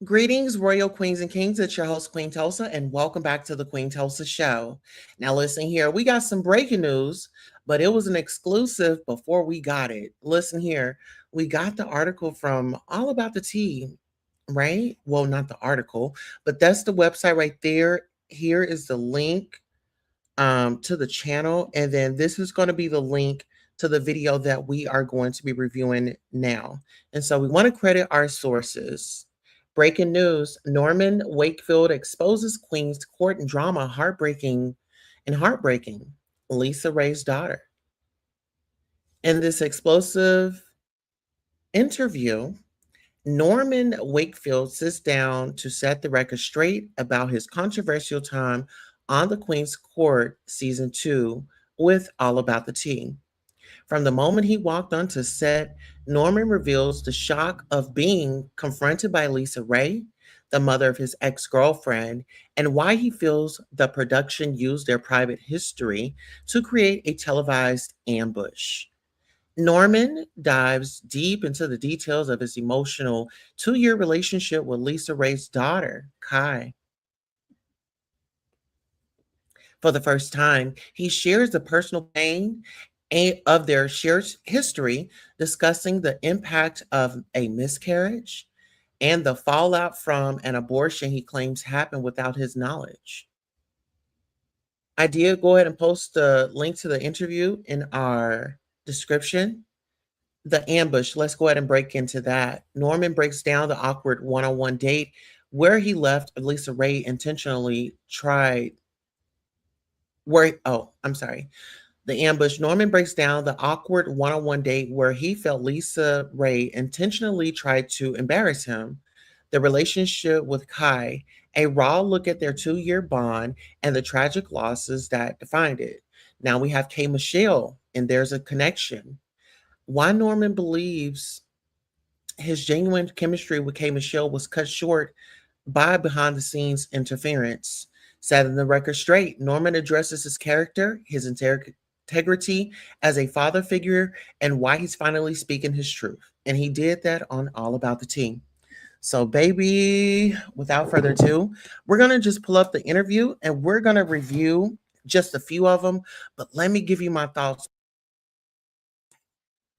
Greetings, Royal Queens and Kings. It's your host, Queen Tulsa, and welcome back to the Queen Tulsa Show. Now, listen here, we got some breaking news, but it was an exclusive before we got it. Listen here, we got the article from All About the Tea, right? Well, not the article, but that's the website right there. Here is the link to the channel, and then this is going to be the link to the video that we are going to be reviewing now. And so we want to credit our sources. Breaking news, Norman Wakefield exposes Queen's court and drama, heartbreaking. LisaRaye's daughter. In this explosive interview, Norman Wakefield sits down to set the record straight about his controversial time on the Queen's Court Season 2 with All About the Tea. From the moment he walked onto set, Norman reveals the shock of being confronted by LisaRaye, the mother of his ex-girlfriend, and why he feels the production used their private history to create a televised ambush. Norman dives deep into the details of his emotional 2-year relationship with LisaRaye's daughter, Kai. For the first time, he shares the personal pain of their shared history, discussing the impact of a miscarriage and the fallout from an abortion he claims happened without his knowledge. I did go ahead and post the link to the interview in our description. The ambush, let's go ahead and break into that. Norman breaks down the awkward one-on-one date where he left LisaRaye intentionally tried the ambush. Norman breaks down the awkward one-on-one date where he felt LisaRaye intentionally tried to embarrass him, the relationship with Kai, a raw look at their 2-year bond, and the tragic losses that defined it. Now we have K. Michelle, and there's a connection. Why Norman believes his genuine chemistry with K. Michelle was cut short by behind-the-scenes interference. Setting the record straight, Norman addresses his character, his integrity as a father figure, and why he's finally speaking his truth. And he did that on All About the Tea. So, baby, without further ado, we're going to just pull up the interview and we're going to review just a few of them. But let me give you my thoughts.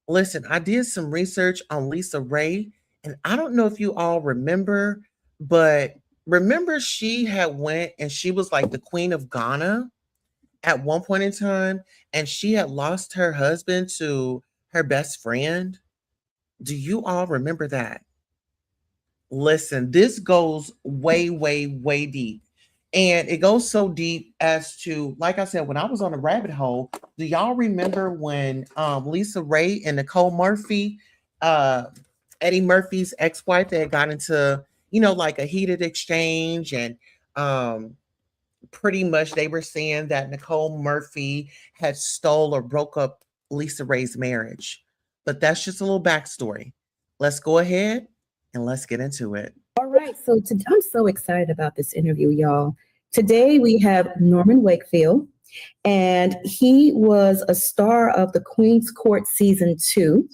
Listen, I did some research on LisaRaye, and I don't know if you all remember, but remember she had went and she was like the Queen of Ghana at one point in time, and she had lost her husband to her best friend. Do you all remember that? Listen, this goes way, way, way deep. And it goes so deep as to, like I said, when I was on a rabbit hole, do y'all remember when LisaRaye and Nicole Murphy, Eddie Murphy's ex-wife, they had got into, like a heated exchange, and pretty much they were saying that Nicole Murphy had stole or broke up LisaRaye's marriage. But that's just a little backstory. Let's go ahead and let's get into it. All right, so I'm so excited about this interview, y'all. Today we have Norman Wakefield, and he was a star of the Queen's Court Season 2.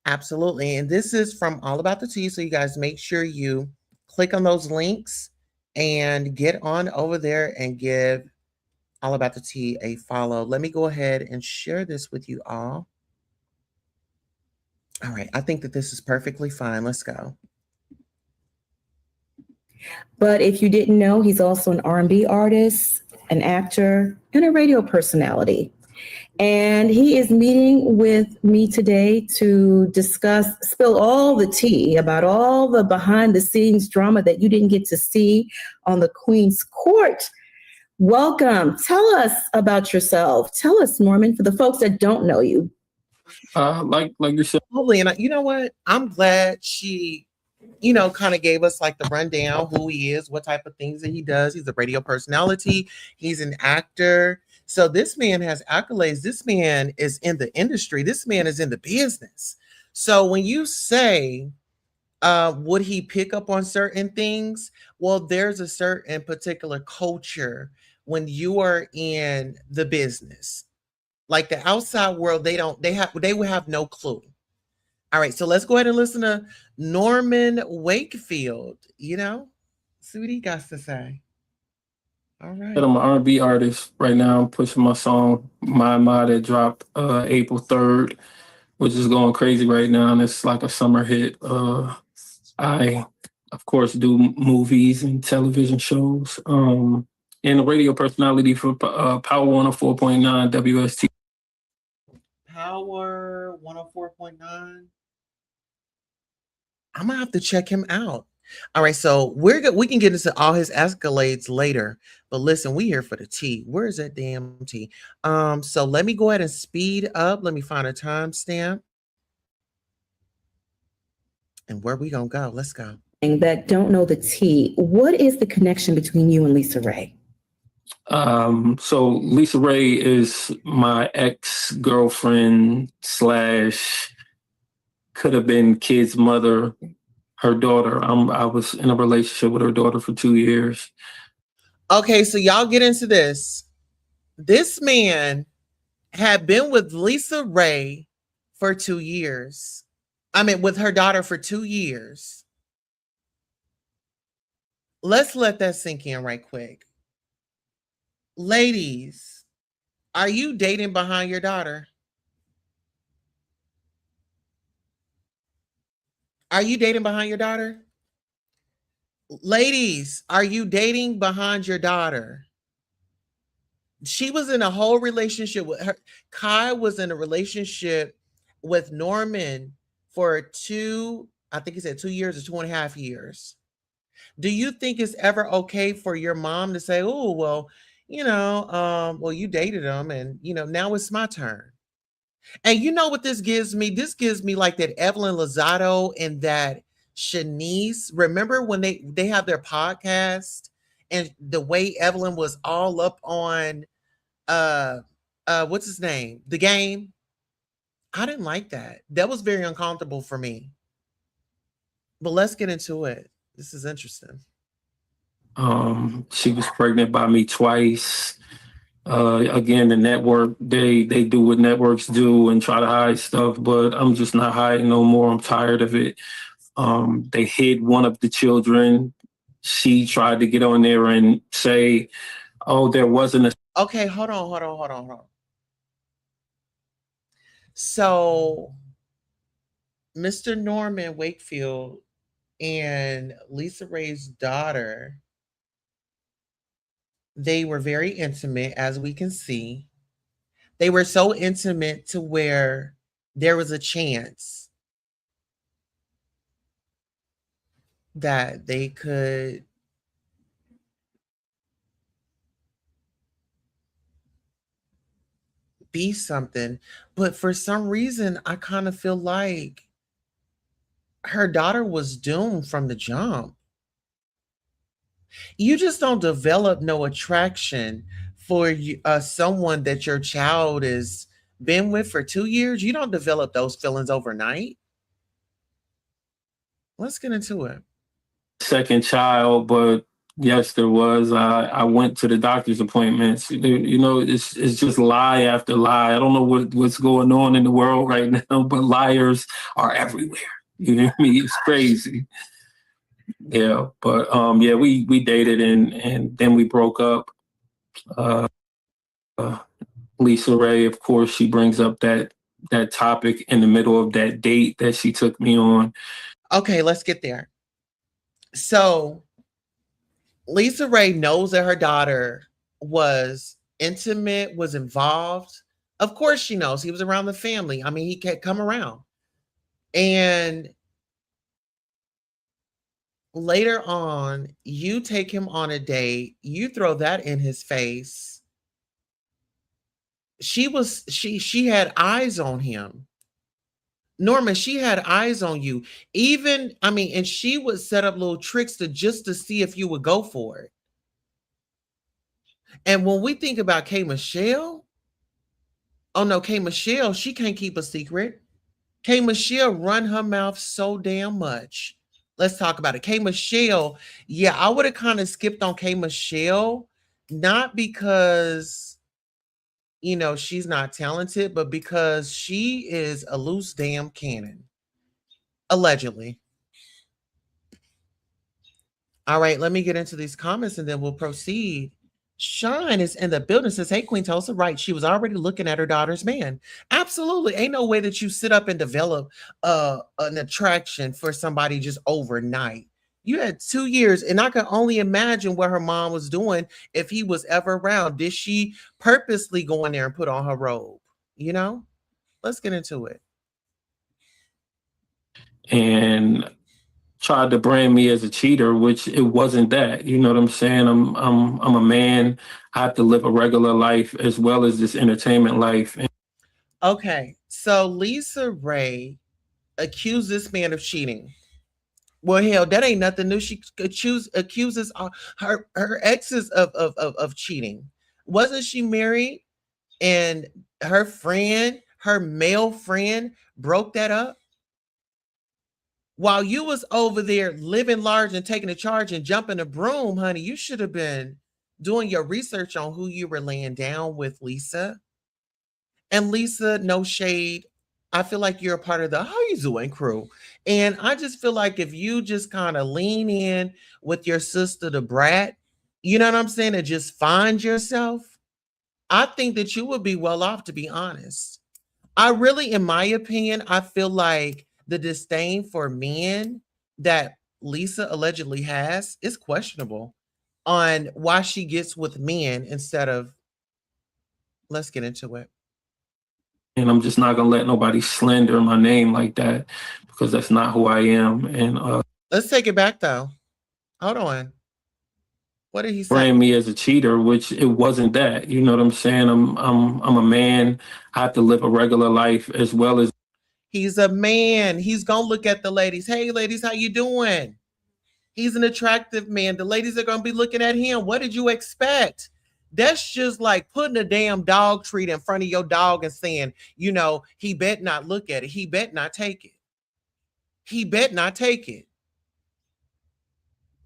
Absolutely, and this is from All About the Tea, so you guys make sure you click on those links and get on over there and give All About the Tea a follow. Let me go ahead and share this with you all. All right, I think that this is perfectly fine. Let's go. But if you didn't know, he's also an R&B artist, an actor, and a radio personality. And he is meeting with me today to spill all the tea about all the behind the scenes drama that you didn't get to see on the Queen's Court. Welcome. Tell us about yourself. Tell us, Norman, for the folks that don't know you. Like you said. And you know what? I'm glad she, kind of gave us like the rundown, who he is, what type of things that he does. He's a radio personality. He's an actor. So this man has accolades. This man is in the industry. This man is in the business. So when you say, would he pick up on certain things? Well, there's a certain particular culture when you are in the business. Like the outside world, they would have no clue. All right, so let's go ahead and listen to Norman Wakefield. See what he got to say. All right. I'm an R&B artist right now. I'm pushing my song My that dropped April 3rd, which is going crazy right now, and it's like a summer hit. I, of course, do movies and television shows. And a radio personality for Power 104.9 WST. Power 104.9. I'm gonna have to check him out. All right, so we can get into all his accolades later, but listen, we here for the tea. Where is that damn tea? So let me go ahead and speed up. Let me find a timestamp. And where we gonna go? Let's go. That don't know the tea, what is the connection between you and LisaRaye? So LisaRaye is my ex-girlfriend / could have been kid's mother, her daughter. I was in a relationship with her daughter for 2 years. Okay, so y'all get into this. This man had been with LisaRaye for 2 years. With her daughter for 2 years. Let's let that sink in right quick. Ladies, are you dating behind your daughter? Are you dating behind your daughter? Ladies, are you dating behind your daughter? She was in a whole relationship with her. Kai was in a relationship with Norman for 2 years or 2.5 years. Do you think it's ever okay for your mom to say, oh, well, you dated him and, now it's my turn. And you know what this gives me? This gives me like that Evelyn Lozado and that Shanice. Remember when they have their podcast and the way Evelyn was all up on, what's his name? The Game. I didn't like that. That was very uncomfortable for me. But let's get into it. This is interesting. She was pregnant by me twice. Again, the network, they do what networks do and try to hide stuff, but I'm just not hiding no more. I'm tired of it. They hid one of the children. She tried to get on there and say, oh, there wasn't a... Okay, hold on. So, Mr. Norman Wakefield and LisaRaye's daughter, they were very intimate, as we can see. They were so intimate to where there was a chance that they could be something. But for some reason, I kind of feel like her daughter was doomed from the jump. You just don't develop no attraction for someone that your child has been with for 2 years. You don't develop those feelings overnight. Let's get into it. Second child, but yes, there was. I went to the doctor's appointments. It's just lie after lie. I don't know what's going on in the world right now, but liars are everywhere. You know what I mean? It's crazy. Yeah, but yeah, we dated and then we broke up. Uh, LisaRaye, of course, she brings up that topic in the middle of that date that she took me on. Okay, let's get there. So LisaRaye knows that her daughter was intimate, was involved. Of course, she knows he was around the family. I mean, he can't come around. And later on, you take him on a date, you throw that in his face. She had eyes on him. Norman, she had eyes on you. Even, I mean, and she would set up little tricks to see if you would go for it. And when we think about K Michelle, oh no, K Michelle, she can't keep a secret. K Michelle run her mouth so damn much. Let's talk about it. K Michelle, yeah, I would have kind of skipped on K Michelle, not because she's not talented, but because she is a loose damn cannon. Allegedly. All right, let me get into these comments and then we'll proceed. Shine is in the building, says, hey, Queen Tulsa, right. She was already looking at her daughter's man. Absolutely. Ain't no way that you sit up and develop an attraction for somebody just overnight. You had 2 years, and I can only imagine what her mom was doing if he was ever around. Did she purposely go in there and put on her robe? Let's get into it. And tried to brand me as a cheater, which it wasn't that. You know what I'm saying? I'm a man. I have to live a regular life as well as this entertainment life. Okay, so LisaRaye accused this man of cheating. Well, hell, that ain't nothing new. She accuses her exes of cheating. Wasn't she married? And her male friend, broke that up? While you was over there living large and taking a charge and jumping a broom, honey, you should have been doing your research on who you were laying down with, Lisa. And Lisa, no shade, I feel like you're a part of the How You Doing crew. And I just feel like if you just kind of lean in with your sister, the brat, you know what I'm saying, and just find yourself, I think that you would be well off, to be honest. I really, in my opinion, I feel like the disdain for men that Lisa allegedly has is questionable on why she gets with men instead of, let's get into it. And I'm just not gonna let nobody slander my name like that because that's not who I am. And let's take it back though. Hold on. What did he say? Brand me as a cheater, which it wasn't that. You know what I'm saying? I'm a man. I have to live a regular life as well as. He's a man. He's gonna look at the ladies. Hey, ladies, how you doing? He's an attractive man. The ladies are gonna be looking at him. What did you expect? That's just like putting a damn dog treat in front of your dog and saying, he bet not look at it. He bet not take it. He bet not take it.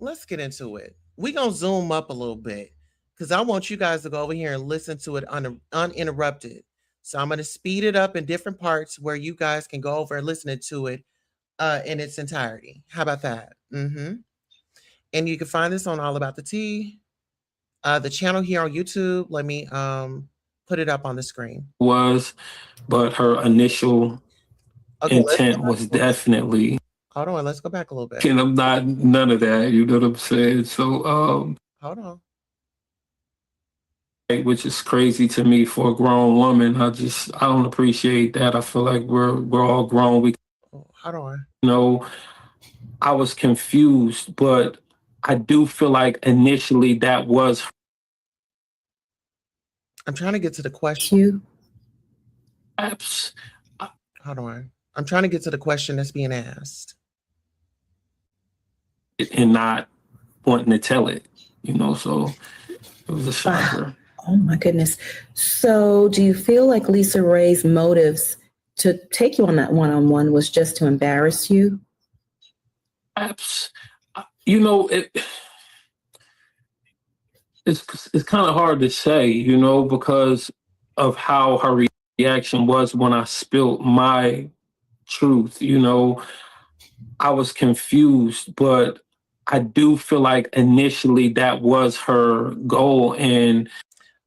Let's get into it. We're going to zoom up a little bit because I want you guys to go over here and listen to it uninterrupted. So I'm going to speed it up in different parts where you guys can go over and listen to it in its entirety. How about that? And you can find this on All About the Tea. The channel here on YouTube, let me put it up on the screen. But her initial intent was definitely. Hold on, let's go back a little bit. And I'm not none of that, you know what I'm saying? So hold on. Which is crazy to me for a grown woman. I don't appreciate that. I feel like we're all grown. Hold on. I was confused, but I do feel like initially that was. I'm trying to get to the question. Hold on. I'm trying to get to the question that's being asked. And not wanting to tell it, so it was a shocker. Oh my goodness. So do you feel like LisaRaye's motives to take you on that one-on-one was just to embarrass you? It's kind of hard to say, because of how her reaction was when I spilled my truth. I was confused, but I do feel like initially that was her goal. And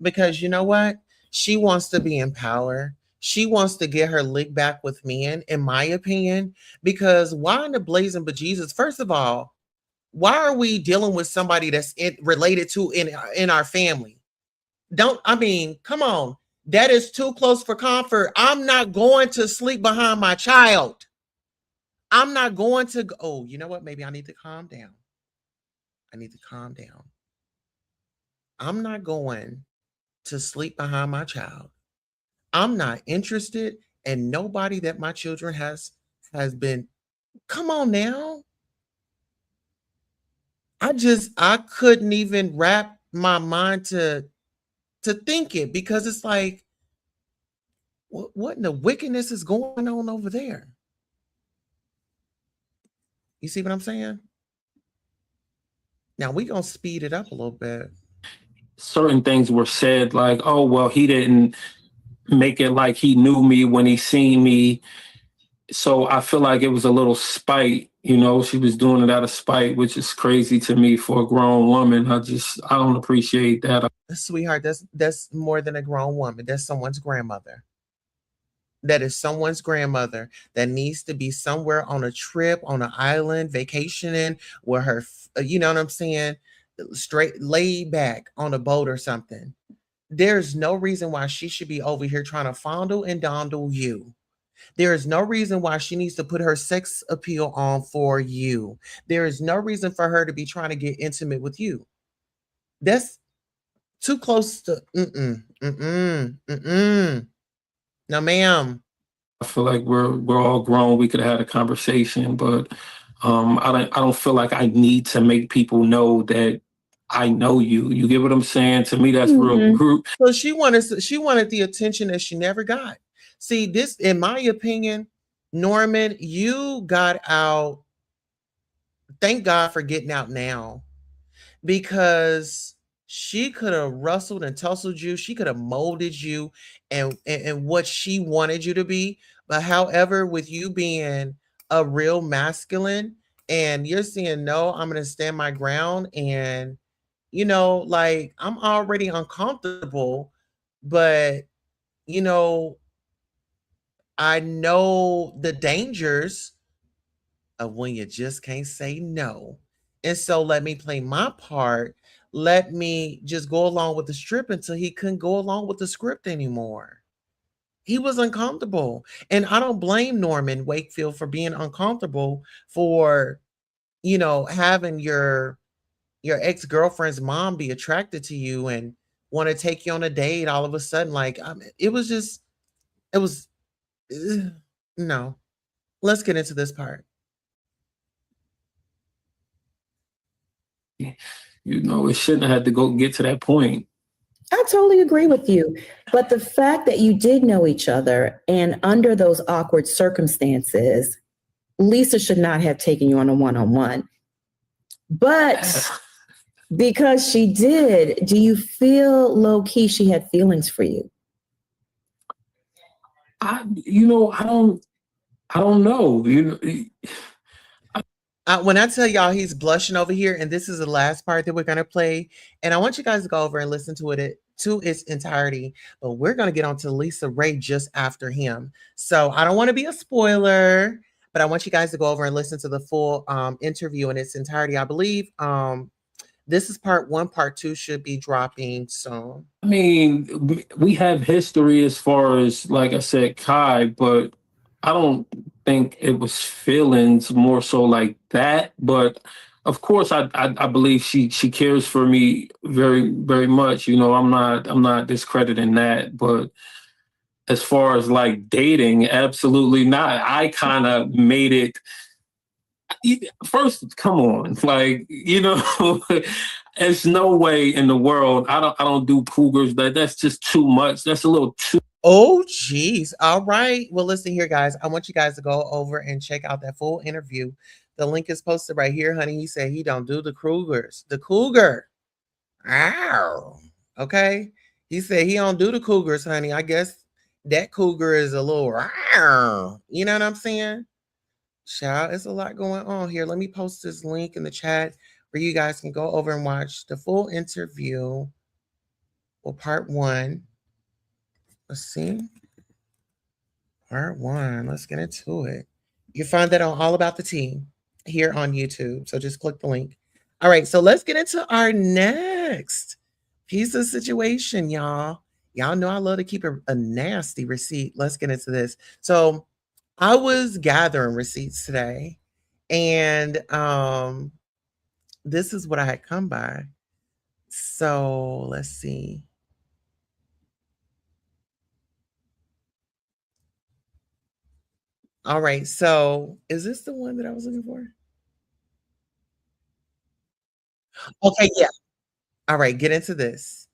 because you know what? She wants to be in power. She wants to get her lick back with men, in my opinion. Because why in the blazing bejesus? First of all, why are we dealing with somebody that's related to in our family? Don't I mean, come on. That is too close for comfort. I'm not going to sleep behind my child. I'm not going to go. Oh, you know what? Maybe I need to calm down. I need to calm down. I'm not going to sleep behind my child. I'm not interested in nobody that my children has been. Come on now. I couldn't even wrap my mind to think it, because it's like, what in the wickedness is going on over there? You see what I'm saying? Now we gonna speed it up a little bit. certain things were said like, oh, well, he didn't make it like he knew me when he seen me. So I feel like it was a little spite. She was doing it out of spite, which is crazy to me for a grown woman. I don't appreciate that. Sweetheart, that's more than a grown woman. That's someone's grandmother. That is someone's grandmother that needs to be somewhere on a trip, on an island, vacationing, where you know what I'm saying, straight laid back on a boat or something. There's no reason why she should be over here trying to fondle and dondle you. There is no reason why she needs to put her sex appeal on for you. There is no reason for her to be trying to get intimate with you. That's too close to no, ma'am. I feel like we're all grown. We could have had a conversation, but I don't feel like I need to make people know that I know you. You get what I'm saying? To me, that's real group. So she wanted the attention that she never got. See, this, in my opinion, Norman, you got out. Thank God for getting out now, because she could have rustled and tussled you. She could have molded you and what she wanted you to be. But however, with you being a real masculine and you're saying, no, I'm going to stand my ground. And, like, I'm already uncomfortable, but, you know, I know the dangers of when you just can't say no. And so let me play my part. Let me just go along with the strip until he couldn't go along with the script anymore. He was uncomfortable. And I don't blame Norman Wakefield for being uncomfortable, for, having your ex-girlfriend's mom be attracted to you and want to take you on a date all of a sudden. Like, it was just, it was, no. Let's get into this part. It shouldn't have had to go get to that point. I totally agree with you. But the fact that you did know each other and under those awkward circumstances, Lisa should not have taken you on a one-on-one. But because she did, do you feel low key she had feelings for you? I don't know. When I tell y'all he's blushing over here, and this is the last part that we're going to play, and I want you guys to go over and listen to it to its entirety, but we're going to get on to LisaRaye just after him. So I don't want to be a spoiler, but I want you guys to go over and listen to the full interview in its entirety. I believe this is part 1. Part 2 should be dropping soon. I mean, we have history as far as, like I said, Kai, but I don't think it was feelings more so like that. But of course, I believe she cares for me very, very much. I'm not discrediting that. But as far as like dating, absolutely not. I kind of made it. First, come on, like, there's no way in the world. I don't do cougars. That's just too much. That's a little too. Oh, geez. All right. Well, listen here, guys. I want you guys to go over and check out that full interview. The link is posted right here, honey. He said he don't do the Cougars. The cougar. Ow. Okay. He said he don't do the Cougars, honey. I guess that cougar is a little, you know what I'm saying? Child, it's a lot going on here. Let me post this link in the chat where you guys can go over and watch the full interview. Well, part one. Let's see. Part one. Let's get into it. You can find that on All About the Tea here on YouTube. So just click the link. All right. So let's get into our next piece of situation, y'all. Y'all know I love to keep a nasty receipt. Let's get into this. So I was gathering receipts today, and this is what I had come by. So let's see. All right. So is this the one that I was looking for? Okay. Yeah. All right. Get into this.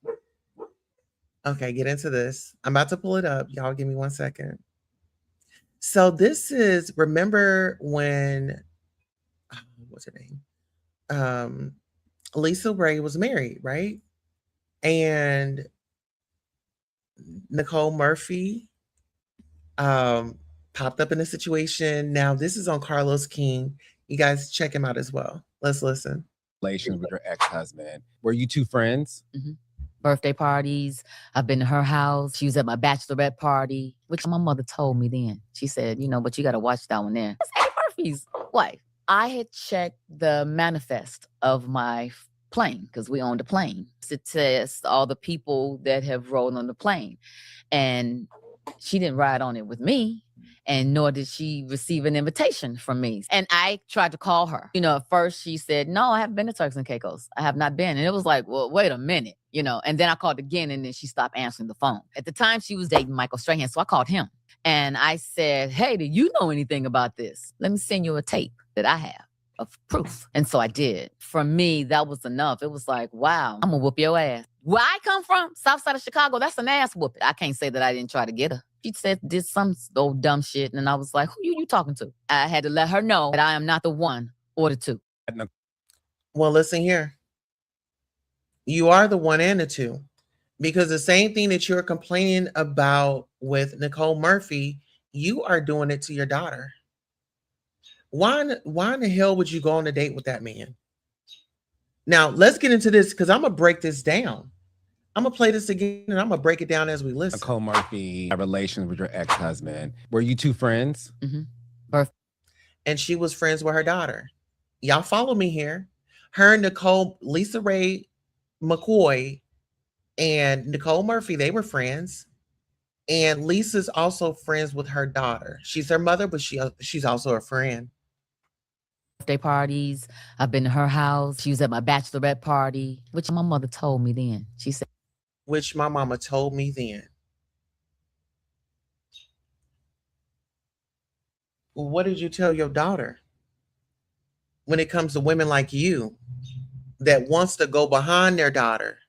Okay. Get into this. I'm about to pull it up. Y'all give me 1 second. So this is, remember when, what's her name? LisaRaye was married, right? And Nicole Murphy popped up in a situation. Now this is on Carlos King. You guys check him out as well. Let's listen. Relations with her ex-husband. Were you two friends? Mm-hmm. Birthday parties. I've been to her house. She was at my bachelorette party, which my mother told me then. She said, but you got to watch that one there. That's Eddie Murphy's wife. I had checked the manifest of my plane because we owned a plane to test all the people that have rode on the plane. And she didn't ride on it with me. And nor did she receive an invitation from me. And I tried to call her. At first she said, no, I haven't been to Turks and Caicos. I have not been. And it was like, well, wait a minute, And then I called again, and then she stopped answering the phone. At the time, she was dating Michael Strahan, so I called him. And I said, hey, do you know anything about this? Let me send you a tape that I have of proof. And so I did. For me, that was enough. It was like, wow, I'm going to whoop your ass. Where I come from, south side of Chicago, that's an ass whooping. I can't say that I didn't try to get her. She said, did some old dumb shit. And I was like, who you talking to? I had to let her know that I am not the one or the two. Well, listen here. You are the one and the two. Because the same thing that you're complaining about with Nicole Murphy, you are doing it to your daughter. Why in the hell would you go on a date with that man? Now, let's get into this because I'm going to break this down. I'm going to play this again, and I'm going to break it down as we listen. Nicole Murphy had relations with your ex-husband. Were you two friends? Mm-hmm. And she was friends with her daughter. Y'all follow me here. Her and Nicole, LisaRaye McCoy and Nicole Murphy, they were friends. And Lisa's also friends with her daughter. She's her mother, but she's also a friend. Birthday parties. I've been to her house. She was at my bachelorette party, which my mother told me then. She said, which my mama told me then. What did you tell your daughter when it comes to women like you that wants to go behind their daughter?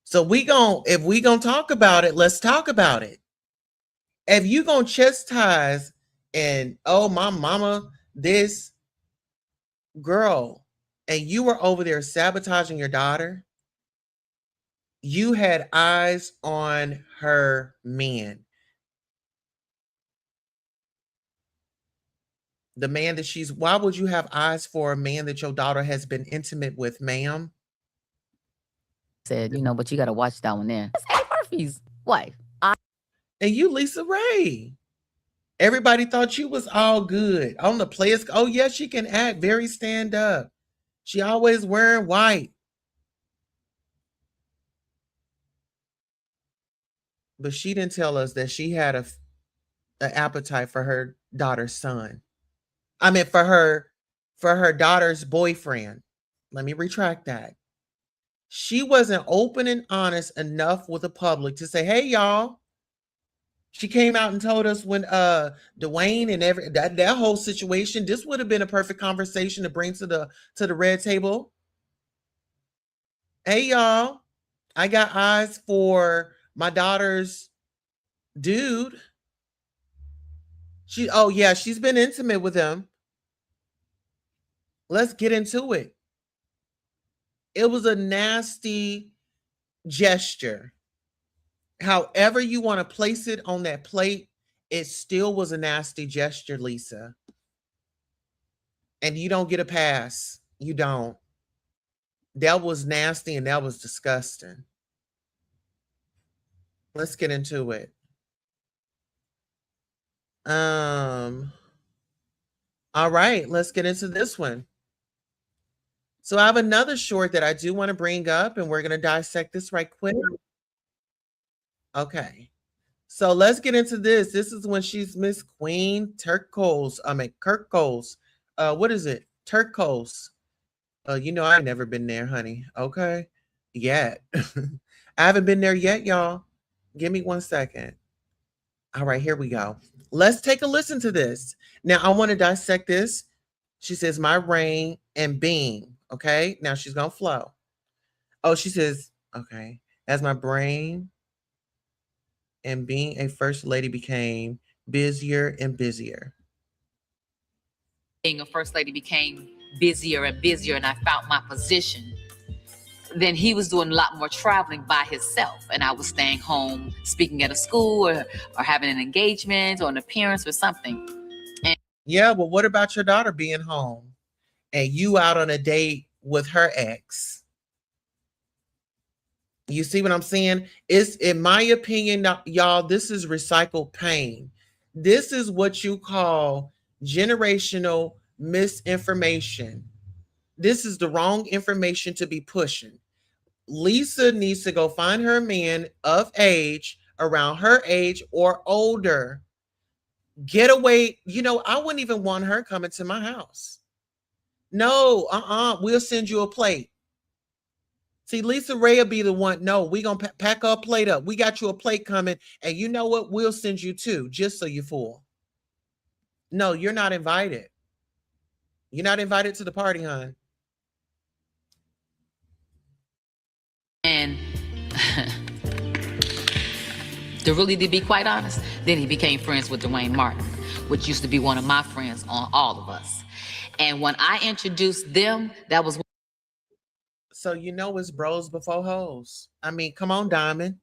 So if we gonna talk about it, let's talk about it. If you gonna chastise and, oh, my mama, this girl, and you were over there sabotaging your daughter, you had eyes on her man. The man that why would you have eyes for a man that your daughter has been intimate with, ma'am? Said, but you got to watch that one there. That's Eddie Murphy's wife. And you, LisaRaye. Everybody thought you was all good. On the players, oh yeah, she can act very stand up. She always wearing white. But she didn't tell us that she had an appetite for her daughter's son. I mean, for her daughter's boyfriend. Let me retract that. She wasn't open and honest enough with the public to say, hey, y'all. She came out and told us when Dwayne and that whole situation, this would have been a perfect conversation to bring to the red table. Hey, y'all, I got eyes for my daughter's dude. She's been intimate with him. Let's get into it. It was a nasty gesture. However you want to place it on that plate, it still was a nasty gesture, Lisa. And you don't get a pass. You don't. That was nasty and that was disgusting. Let's get into it. All right, let's get into this one. So I have another short that I do want to bring up, and we're going to dissect this right quick. Okay. So let's get into this. This is when she's Miss Queen Turcos. Kirkos. What is it? Turcos. You know, I ain't never been there, honey. Okay. Yet. I haven't been there yet, y'all. Give me 1 second. All right, here we go. Let's take a listen to this. Now, I want to dissect this. She says, my reign and being. Okay. Now she's going to flow. Oh, she says, okay. As my brain and being a first lady became busier and busier. Being a first lady became busier and busier, and I found my position. Then he was doing a lot more traveling by himself, and I was staying home, speaking at a school or having an engagement or an appearance or something. And yeah, well, what about your daughter being home and you out on a date with her ex? You see what I'm saying? It's, in my opinion, y'all, this is recycled pain. This is what you call generational misinformation. This is the wrong information to be pushing. Lisa needs to go find her man of age, around her age or older. Get away. You know, I wouldn't even want her coming to my house. No, we'll send you a plate. See, LisaRaye will be the one. No, we're going to pack our plate up. We got you a plate coming. And you know what? We'll send you two, just so you're full. No, you're not invited. You're not invited to the party, hon. And to be quite honest, then he became friends with Dwayne Martin, which used to be one of my friends on All of Us. And when I introduced them, that was. So you know it's bros before hoes. I mean, come on, Diamond.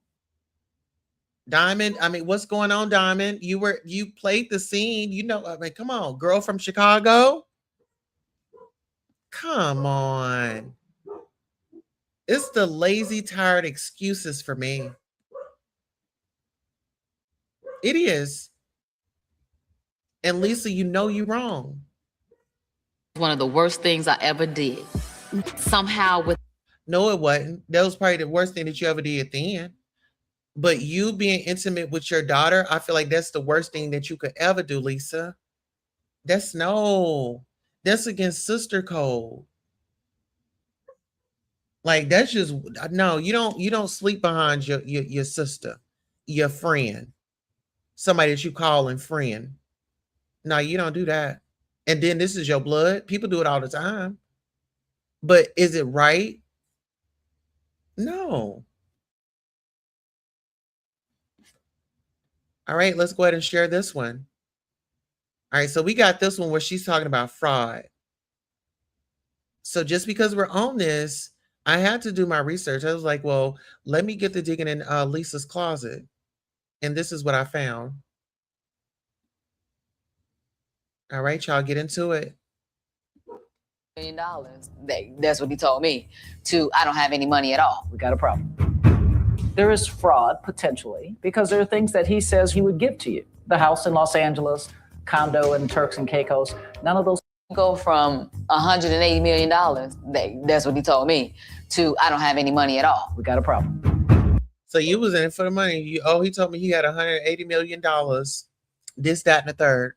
Diamond, I mean, what's going on, Diamond? You played the scene, you know, I mean, come on, girl from Chicago. Come on. It's the lazy, tired excuses for me. It is. And Lisa, you know you're wrong. One of the worst things I ever did. Somehow with. No, it wasn't. That was probably the worst thing that you ever did then. But you being intimate with your daughter, I feel like that's the worst thing that you could ever do, Lisa. That's against sister code. Like that's just no, you don't sleep behind your sister, your friend, somebody that you call and friend. No, you don't do that. And then this is your blood. People do it all the time. But is it right? No. All right, let's go ahead and share this one. All right, so we got this one where she's talking about fraud. So just because we're on this, I had to do my research. I was like, well, let me get to digging in Lisa's closet. And this is what I found. All right, y'all, get into it. $1 million. That's what he told me. I don't have any money at all. We got a problem. There is fraud, potentially, because there are things that he says he would give to you. The house in Los Angeles, condo in Turks and Caicos, none of those. Go from $180 million, that's what he told me, to I don't have any money at all. We got a problem. So you was in it for the money. He told me he had $180 million, this, that, and the third.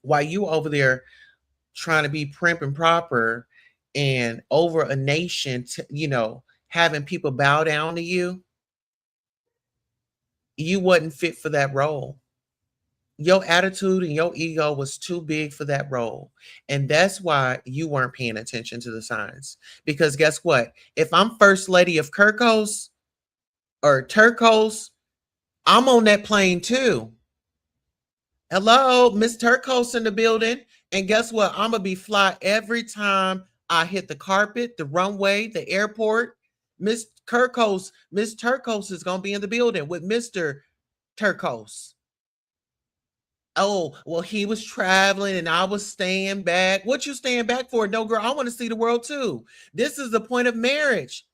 While you over there trying to be prim and proper and over a nation, having people bow down to you, you wasn't fit for that role. Your attitude and your ego was too big for that role. And that's why you weren't paying attention to the signs. Because guess what? If I'm first lady of Kirkos or Turcos, I'm on that plane too. Hello, Miss Turcos in the building. And guess what? I'm going to be fly every time I hit the carpet, the runway, the airport. Miss Turcos is going to be in the building with Mr. Turcos. Oh, well, he was traveling and I was staying back. What you staying back for? No, girl, I want to see the world too. This is the point of marriage.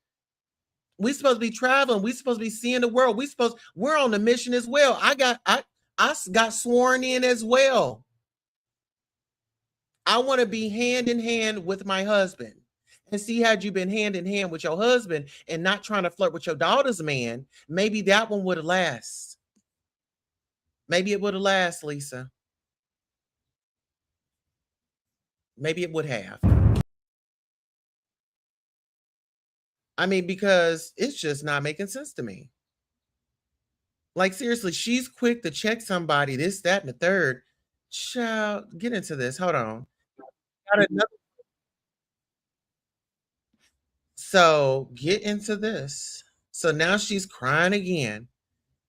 We supposed to be traveling. We supposed to be seeing the world. We're on the mission as well. I got sworn in as well. I want to be hand in hand with my husband. And see, had you been hand in hand with your husband and not trying to flirt with your daughter's man, maybe that one would have last. Maybe it would have last, Lisa. Maybe it would have. I mean, because it's just not making sense to me. Like, seriously, she's quick to check somebody, this, that, and the third. Child, get into this. Hold on. So get into this. So now she's crying again.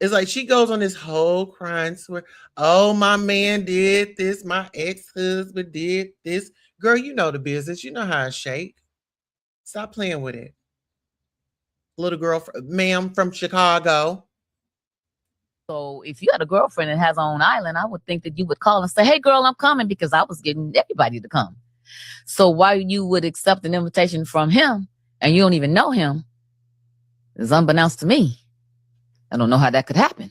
It's like she goes on this whole crying swear. Oh, my man did this. My ex-husband did this. Girl, you know the business. You know how I shake. Stop playing with it. Little girl, ma'am from Chicago. So if you had a girlfriend that has her own island, I would think that you would call and say, hey, girl, I'm coming, because I was getting everybody to come. So why you would accept an invitation from him and you don't even know him is unbeknownst to me. I don't know how that could happen.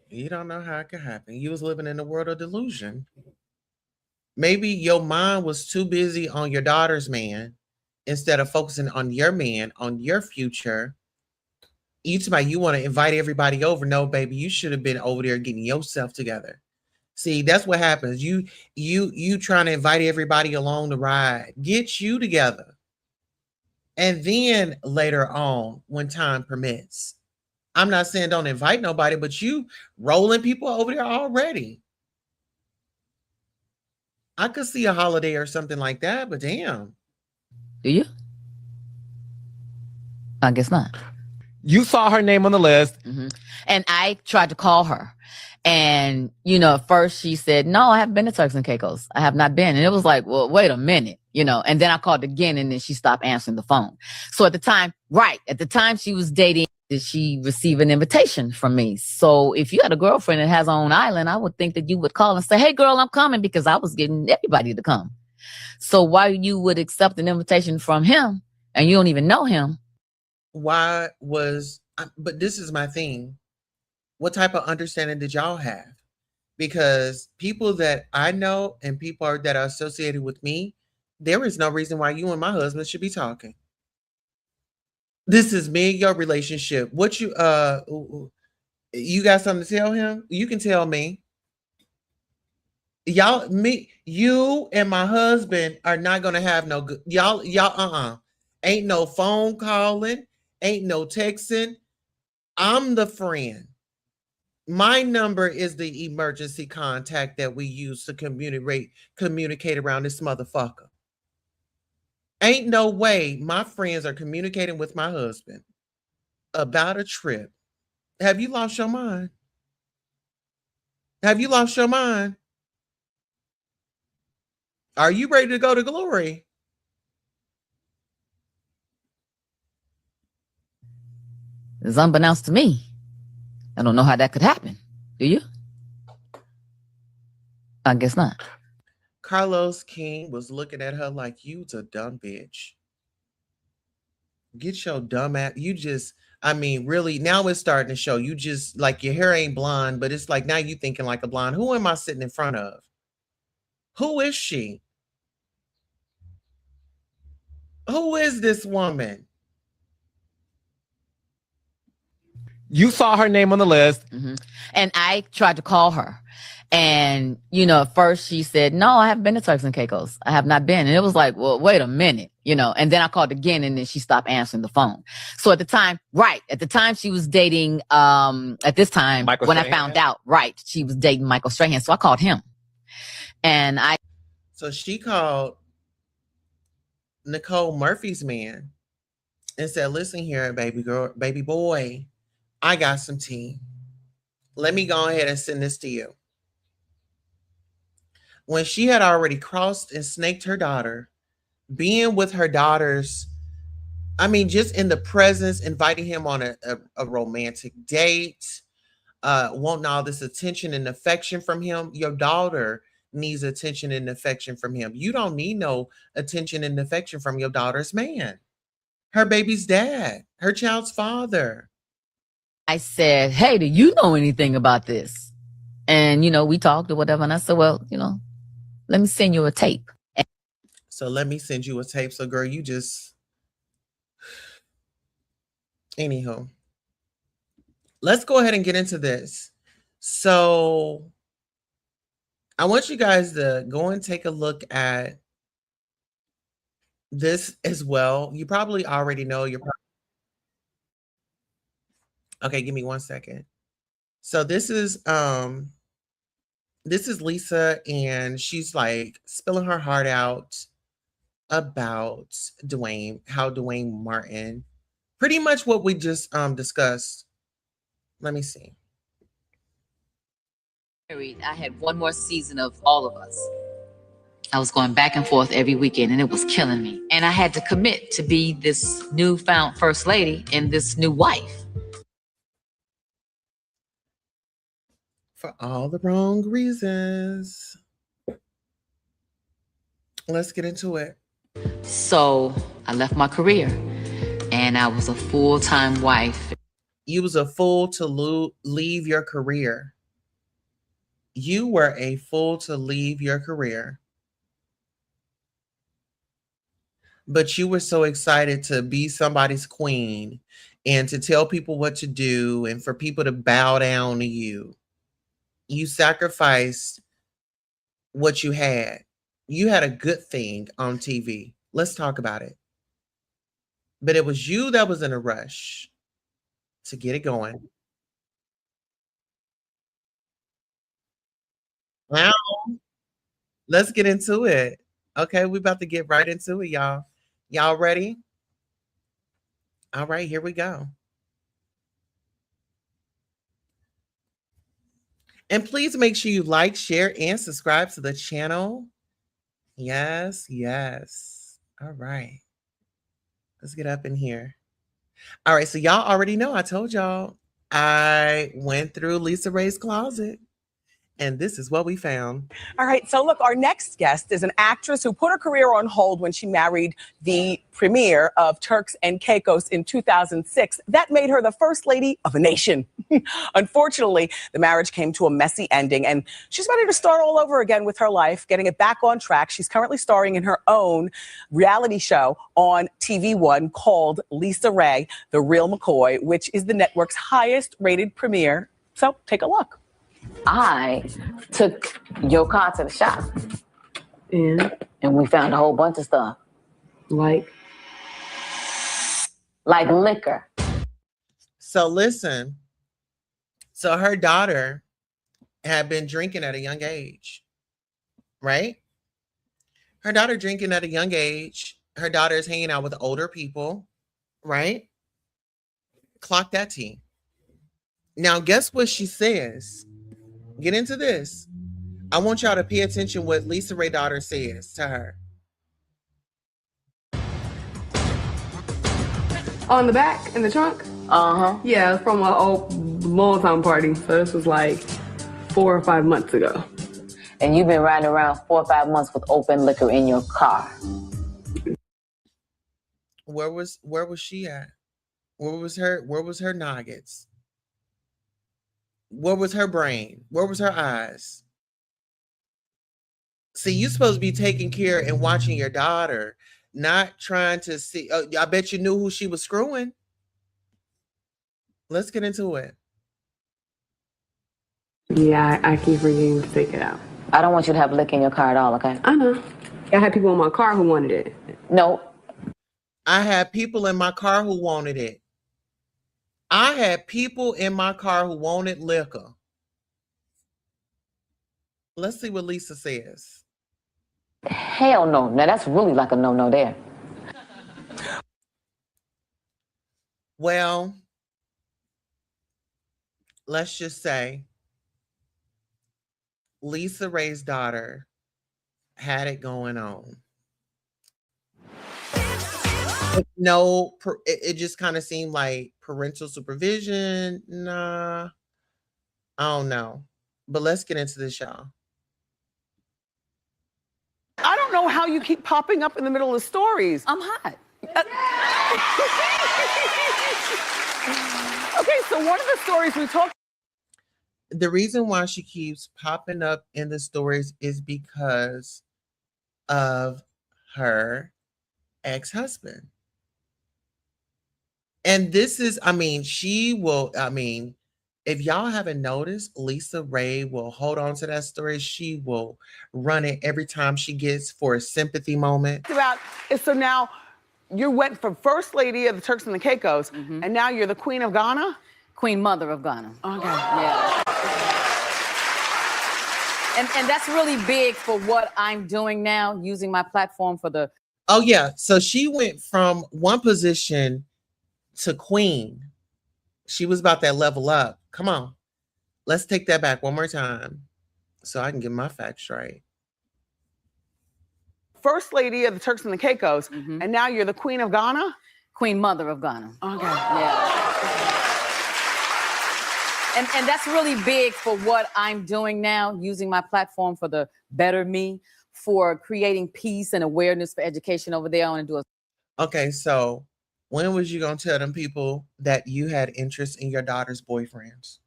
You don't know how it could happen. You was living in a world of delusion. Maybe your mind was too busy on your daughter's man instead of focusing on your man, on your future. You want to invite everybody over. No, baby, you should have been over there getting yourself together. See, that's what happens. You trying to invite everybody along the ride. Get you together. And then later on, when time permits. I'm not saying don't invite nobody, but you rolling people over there already. I could see a holiday or something like that, but damn. Do you? I guess not. You saw her name on the list. Mm-hmm. And I tried to call her. And, at first she said, no, I haven't been to Turks and Caicos. I have not been. And it was like, well, wait a minute, and then I called again and then she stopped answering the phone. So at the time she was dating, did she receive an invitation from me? So if you had a girlfriend that has her own island, I would think that you would call and say, hey, girl, I'm coming, because I was getting everybody to come. So why you would accept an invitation from him and you don't even know him? But this is my thing. What type of understanding did y'all have? Because people that I know and people that are associated with me, there is no reason why you and my husband should be talking. This is me and your relationship. What you got something to tell him? You can tell me. You and my husband are not gonna have no good. Y'all, ain't no phone calling, ain't no texting. I'm the friend. My number is the emergency contact that we use to communicate around this motherfucker. Ain't no way my friends are communicating with my husband about a trip. Have you lost your mind? Have you lost your mind? Are you ready to go to glory? It's unbeknownst to me. I don't know how that could happen. Do you? I guess not. Carlos King was looking at her like, you's a dumb bitch. Get your dumb ass. Really, now it's starting to show. You just, like, your hair ain't blonde, but it's like, now you thinking like a blonde. Who am I sitting in front of? Who is she? Who is this woman? You saw her name on the list. Mm-hmm. And I tried to call her. And, at first she said, no, I haven't been to Turks and Caicos. I have not been. And it was like, well, wait a minute, and then I called again and then she stopped answering the phone. So at the time she was dating, at this time, Michael when Strahan. I found out, she was dating Michael Strahan. So I called him. So she called Nicole Murphy's man and said, listen here, baby boy, I got some tea. Let me go ahead and send this to you. When she had already crossed and snaked her daughter, being with her daughters, just in the presence, inviting him on a romantic date, wanting all this attention and affection from him. Your daughter needs attention and affection from him. You don't need no attention and affection from your daughter's man, her baby's dad, her child's father. I said, hey, do you know anything about this? And, we talked or whatever. And I said, well, let me send you a tape. So let me send you a tape. So girl, you just, anywho, let's go ahead and get into this. So I want you guys to go and take a look at this as well. You probably already know. Okay, give me 1 second. So this is Lisa, and she's like spilling her heart out about Dwayne, how Dwayne Martin, pretty much what we just discussed. Let me see. I had one more season of All of Us. I was going back and forth every weekend, and it was killing me. And I had to commit to be this newfound first lady and this new wife. For all the wrong reasons. Let's get into it. So I left my career, and I was a full-time wife. You was a fool to leave your career. You were a fool to leave your career. But you were so excited to be somebody's queen and to tell people what to do and for people to bow down to you. You sacrificed what you had. You had a good thing on TV. Let's talk about it. But it was you that was in a rush to get it going. Now, let's get into it. Okay, we're about to get right into it, y'all. Y'all ready? All right, here we go. And please make sure you like, share, and subscribe to the channel. Yes, yes. All right. Let's get up in here. All right, so y'all already know, I told y'all, I went through LisaRaye's closet. And this is what we found. All right, so look, our next guest is an actress who put her career on hold when she married the premier of Turks and Caicos in 2006. That made her the first lady of a nation. Unfortunately, the marriage came to a messy ending, and she's ready to start all over again with her life, getting it back on track. She's currently starring in her own reality show on TV One called LisaRaye, The Real McCoy, which is the network's highest rated premiere. So take a look. I took your car to the shop, and we found a whole bunch of stuff. Like liquor. So listen. So her daughter had been drinking at a young age, right? Her daughter drinking at a young age. Her daughter is hanging out with older people, right? Clock that T. Now, guess what she says? Get into this. I want y'all to pay attention what LisaRaye daughter says to her. On the back, in the trunk? Uh-huh. Yeah, it was from an old long-time party. So this was like 4 or 5 months ago. And you've been riding around 4 or 5 months with open liquor in your car. Where was she at? Where was her nuggets? Where was her brain? Where was her eyes? See, you're supposed to be taking care and watching your daughter, not trying to see. I bet you knew who she was screwing. Let's get into it. Yeah, I keep forgetting to take it out. I don't want you to have liquor in your car at all, okay? I know. I had people in my car who wanted it. No. I had people in my car who wanted it. I had people in my car who wanted liquor. Let's see what Lisa says. Hell no. Now that's really like a no-no there. Well, let's just say LisaRaye's daughter had it going on. It just kind of seemed like parental supervision. Nah. I don't know. But let's get into this, y'all. I don't know how you keep popping up in the middle of stories. I'm hot. Okay, so one of the stories we talked. The reason why she keeps popping up in the stories is because of her ex-husband. And this is, if y'all haven't noticed, LisaRaye will hold on to that story. She will run it every time she gets for a sympathy moment. About is so now you went from first lady of the Turks and the Caicos, and now you're the queen of Ghana. Queen mother of Ghana. Okay. Yeah. And that's really big for what I'm doing now, using my platform for the. Oh yeah, so she went from one position to queen. She was about that level up. Come on, let's take that back one more time so I can get my facts right. First lady of the Turks and the Caicos, and now you're the queen of Ghana. Queen mother of Ghana. Okay. Yeah. And that's really big for what I'm doing now, using my platform for the better me, for creating peace and awareness for education over there. I want to do a. Okay, so when was you gonna tell them people that you had interest in your daughter's boyfriends?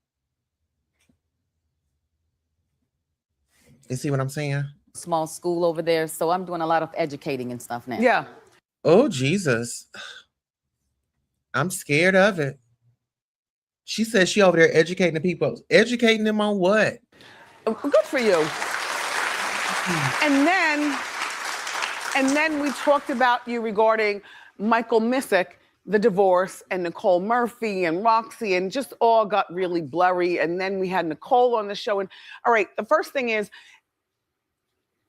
You see what I'm saying? Small school over there, so I'm doing a lot of educating and stuff now. Yeah. Oh Jesus, I'm scared of it. She says she over there educating the people. Educating them on what? Good for you. And then we talked about you regarding Michael Missick, the divorce, and Nicole Murphy and Roxy, and just all got really blurry. And then we had Nicole on the show. And all right, the first thing is,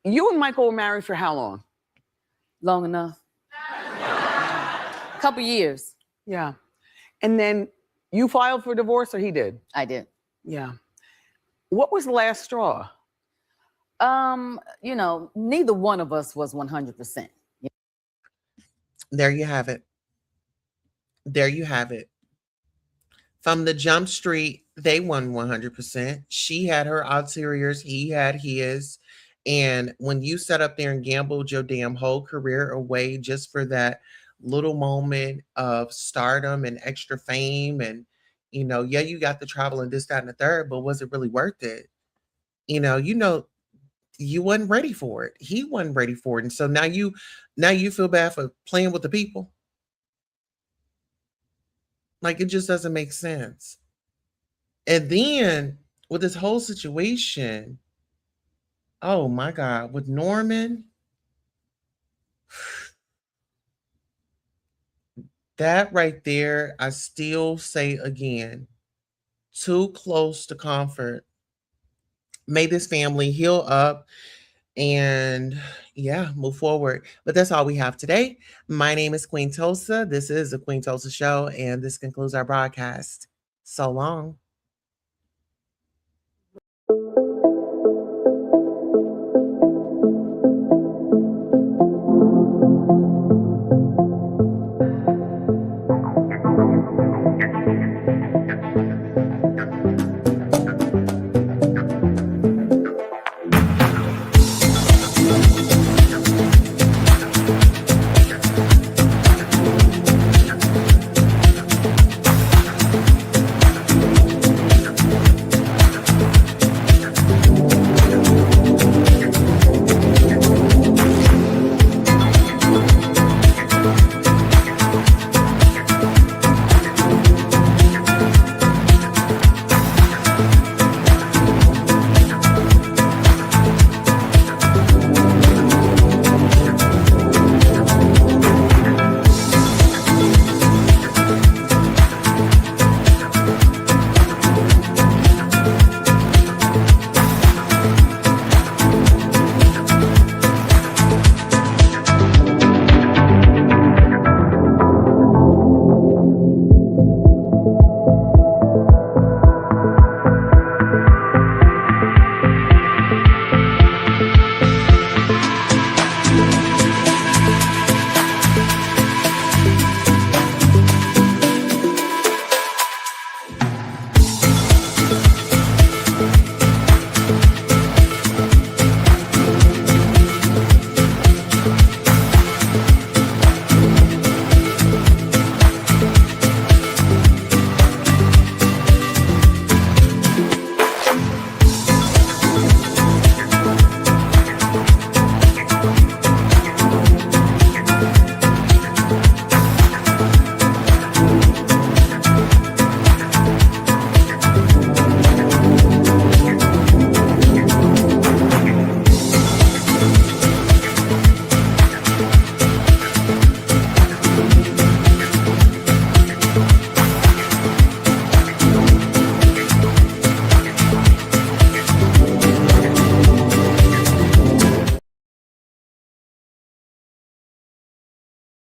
you and Michael were married for how long? Long enough. Couple years. Yeah. And then you filed for divorce, or he did? I did. Yeah. What was the last straw? Neither one of us was 100%. There you have it. There you have it. From the jump street, they won 100%. She had her ulteriors, he had his. And when you sat up there and gambled your damn whole career away just for that little moment of stardom and extra fame, and yeah, you got the travel and this, that, and the third, but was it really worth it? You wasn't ready for it. He wasn't ready for it. And so now you feel bad for playing with the people. Like, it just doesn't make sense. And then with this whole situation, oh my God, with Norman, that right there, I still say again, too close to comfort. May this family heal up and move forward. But that's all we have today. My name is Queen Tulsa. This is the Queen Tulsa Show, and this concludes our broadcast. So long.